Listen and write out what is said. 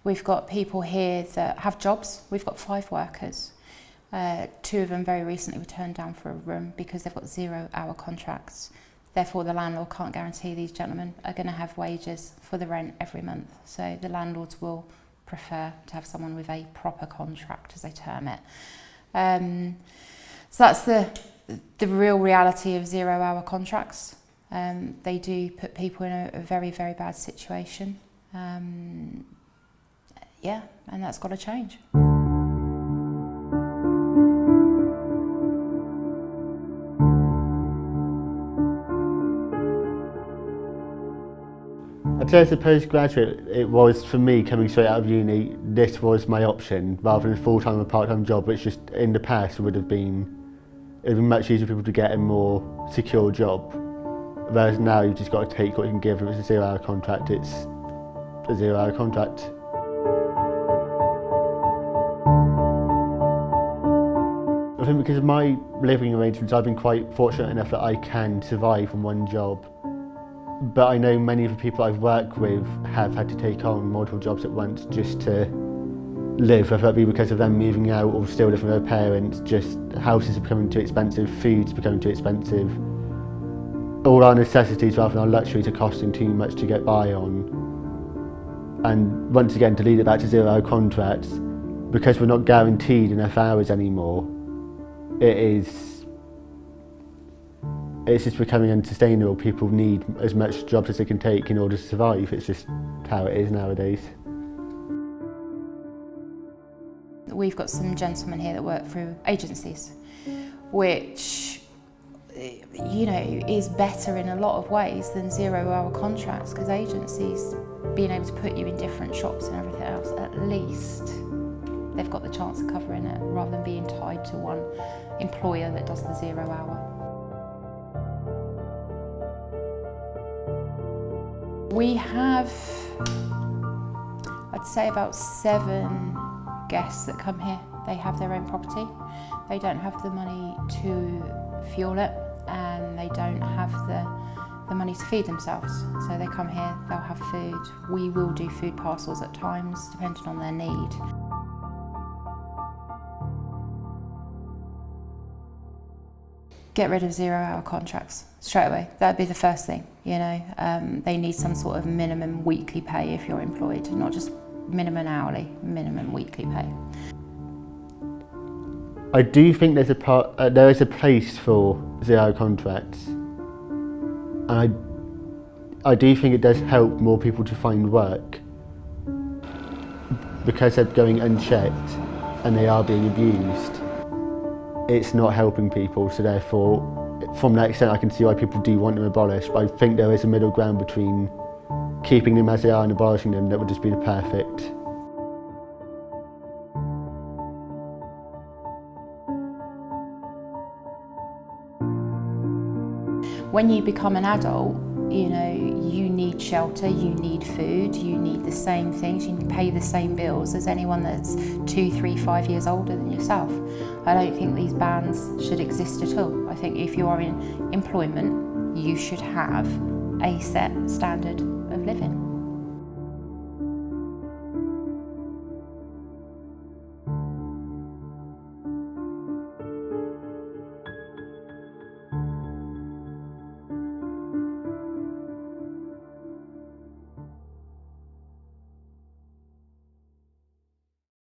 We've got people here that have jobs. We've got 5 workers. 2 of them very recently were turned down for a room because they've got 0-hour contracts. Therefore, the landlord can't guarantee these gentlemen are going to have wages for the rent every month. So the landlords will prefer to have someone with a proper contract, as they term it. So that's the real reality of 0-hour contracts. They do put people in a very, very bad situation. Yeah, and that's got to change. I'd say as a postgraduate, it was, for me, coming straight out of uni, this was my option, rather than a full-time or part-time job, which just in the past would have been much easier for people to get a more secure job. Whereas now you've just got to take what you can give. If it's a 0-hour contract, it's a 0-hour contract. I think because of my living arrangements, I've been quite fortunate enough that I can survive from one job. But I know many of the people I've worked with have had to take on multiple jobs at once just to live, whether that be because of them moving out or still living with their parents. Just houses are becoming too expensive, food's becoming too expensive. All our necessities rather than our luxuries are costing too much to get by on. And once again, to lead it back to 0-hour contracts, because we're not guaranteed enough hours anymore, it's just becoming unsustainable. People need as much jobs as they can take in order to survive. It's just how it is nowadays. We've got some gentlemen here that work through agencies, which, you know, is better in a lot of ways than 0-hour contracts, because agencies, being able to put you in different shops and everything else, at least they've got the chance of covering it rather than being tied to one employer that does the 0-hour. We have, I'd say, about 7 guests that come here. They have their own property. They don't have the money to fuel it, and they don't have the money to feed themselves. So they come here, they'll have food. We will do food parcels at times, depending on their need. Get rid of 0-hour contracts straight away. That'd be the first thing, you know. They need some sort of minimum weekly pay if you're employed, not just minimum hourly, minimum weekly pay. I do think there is a place for 0-hour contracts, and I do think it does help more people to find work because they're going unchecked and they are being abused. It's not helping people, so therefore, from that extent, I can see why people do want them abolished, but I think there is a middle ground between keeping them as they are and abolishing them that would just be the perfect. When you become an adult, you know, you need shelter, you need food, you need the same things, you pay the same bills as anyone that's 2, 3, 5 years older than yourself. I don't think these bans should exist at all. I think if you are in employment, you should have a set standard of living.